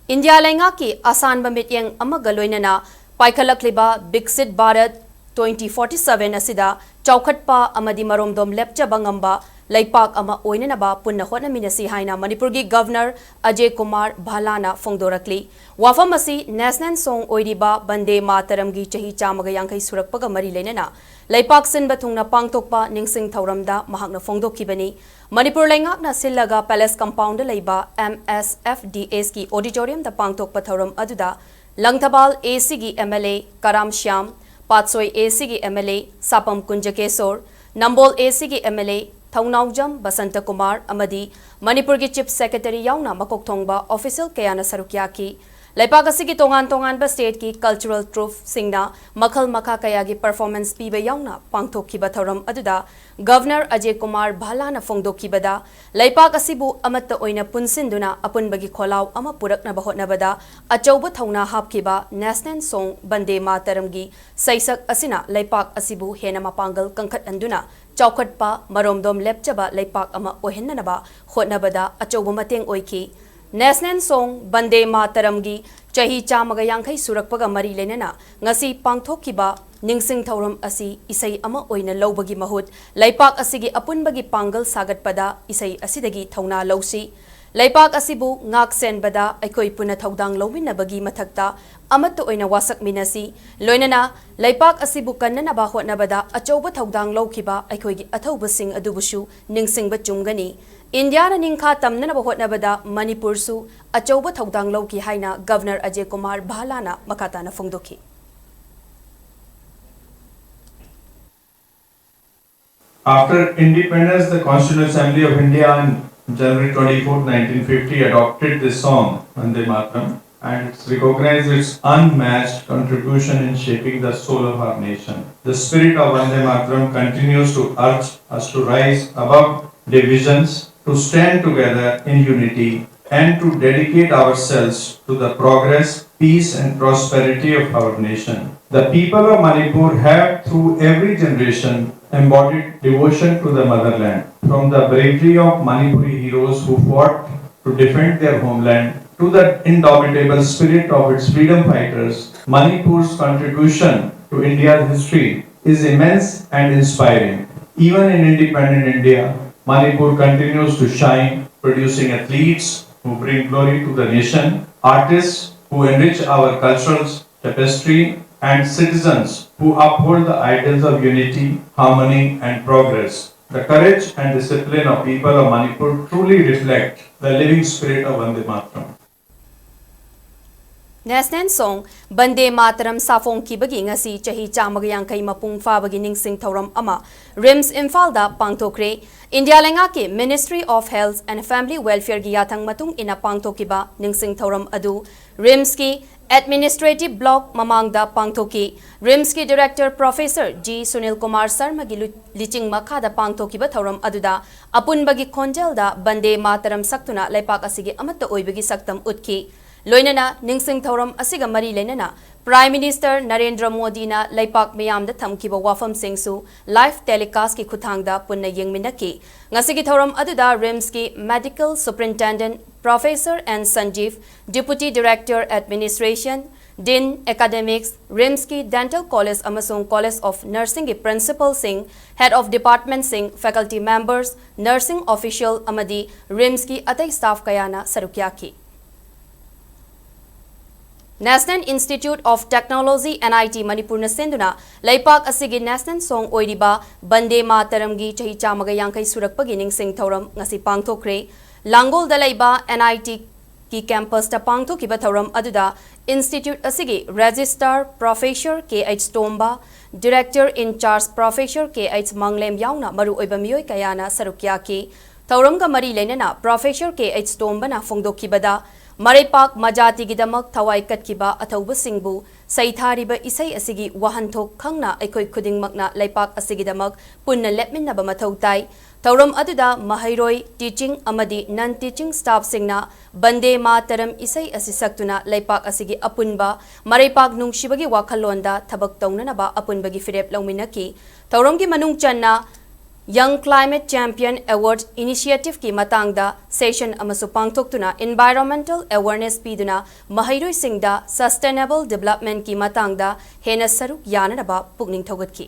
India Laingaki Asan Bamityang Amagaloinana Paikalakliba Biksit Bharat 2047 Asida Chaukhatpa Amadi Maromdom Lepcha Bangamba Laipak Ama Oinanaba Punna Honaminasi Haina Manipurgi Governor Ajay Kumar Bhalana Phongdorakli Wafamasi National Song Oiriba Vande Mataramgi Chahi Chamagayankai Surakpaga Mari Lenana Laipak Sin Bathungna Pangthokpa Ningsing Thouramda Mahakna Phongdokhibani Manipur Laingakna Sillaga Palace Compound Laiba MSFDS ki Auditorium da Pangthokpa Thouram Aduda Langthabal AC gi MLA Karam Shyam Patsoi AC gi MLA Sapam Kunjakesor Nambol AC gi MLA Thaunaujam Basanta Kumar Amadi Manipur gi Chief Secretary Yauna Makok Thongba Official Kayana Sarukyaki Laipagasi ki tongan ba state ki cultural troupe singna makhal makha kaya gi performance piba yauna pangthokhiba thoram aduda Governor Ajay Kumar Bhalana phongdokhibada laipagasi bu amatta oina punsinduna apunbagi kholaw ama purakna bahotnabada achauba thauna hapkiba National Song Vande Mataram gi saisak asina laipak asibu hena mapangal kangkhat anduna chaukhatpa maromdom lepchaba laipak ama ohennanaba hotnabada achauba mateng oiki National Song Vande Mataram gi Chahi Chamagayankai Surakpaga Mari Lenana Ngasi Pangthokhiba Ningsing Thouram asi isai ama oina lawbagi mahut laipak asigi apunbagi pangal sagatpada isai asidagi thauna lawsi laipak asibu ngak senbada aikoi puna thaudang lawminabagi mathakta amatto oina wasak minasi loinana laipak asibu kannanaba hotnabada achauba thaudang lawkhiba aikoigi athauba sing adubushu ningsingba chumgani India na ningkha tamnanaba hotnabada Manipur su achauba thaudang lawki haina Governor Ajay Kumar Bhalana makatana phongdokhi After independence, the Constitutional Assembly of India on January 24, 1950 adopted this song, Vande Mataram, and it's recognized its unmatched contribution in shaping the soul of our nation. The spirit of Vande Mataram continues to urge us to rise above divisions, to stand together in unity, and to dedicate ourselves to the progress, peace and prosperity of our nation. The people of Manipur have through every generation embodied devotion to the motherland. From the bravery of Manipuri heroes who fought to defend their homeland to the indomitable spirit of its freedom fighters, Manipur's contribution to India's history is immense and inspiring. Even in independent India, Manipur continues to shine, producing athletes who bring glory to the nation, artists who enrich our cultural tapestry, and citizens who uphold the ideals of unity, harmony, and progress. The courage and discipline of people of Manipur truly reflect the living spirit of Vande Mataram. National Song Vande Mataram Saphongkhibagi ngasi Chahi Chamagayankai Mapung Phabagi Ningsing Thouram ama RIMS Imphal da Pangthokkhre India Laingaki Ministry of Health and Family Welfare gi yathang matung ina Pangthokhiba Ningsing Thouram adu RIMS ki Administrative Block Mamangda Pangthokhi RIMS ki Director Professor G Sunil Kumar Sharma gi liching makhada Pangthokhiba Thouram aduda apunbagi khonjel da Vande Mataram saktuna laipak asigi amatta oibagi saktam utki Loinana Ningsing Thouram asiga mari lenana Prime Minister Narendra Modi na laipak mayamda thamkiba wafam singsu live telecast ki khuthangda punna yengminaki ngasigi Thouram aduda RIMS ki Medical Superintendent Professor N Sanjeev Deputy Director Administration Dean Academics RIMS ki Dental College amasung College of Nursing ki Principal Singh Head of Department Singh Faculty Members Nursing Official amadi RIMS ki atai staff kayana sarukyaki National Institute of Technology NIT Manipur na senduna laipak asigi National Song oiriba Vande Mataram gi Chahi Chamagayankai Surakpagi Ningsing Thouram ngasi Pangthokkhre Langol da laiba NIT ki campus ta Pangthokhiba Thouram aduda Institute asigi Registrar Professor KH Tomba Director in Charge Professor KH Manglem yauna maru oiba miyoi kayana sarukyaki Thouram ga mari lenana Professor KH Tomba na phongdokhibada Maripak Majati Gidamak Thawai Katkiba Athauba Singbu Saithariba Isai Asigi Wahanthok Khangna Aikoi Khuding Makna Laipak Asigidamak Punna Lepminnaba Mathau Tai Thouram aduda Mahairoi Teaching Amadi Non-Teaching Staff Singna Vande Mataram Isai Asisaktuna Laipak Asigi Apunba Maripak Nungshibagi Wakhalonda Thabak Taunanaba Apunbagi Firep Lawminaki Thouramgi Manung Channa Young Climate Champion Award Initiative ki matangda session amasu pangthoktuna environmental awareness piduna mahairoi singda sustainable development ki matangda hena saruk yananaba pukning thogatki.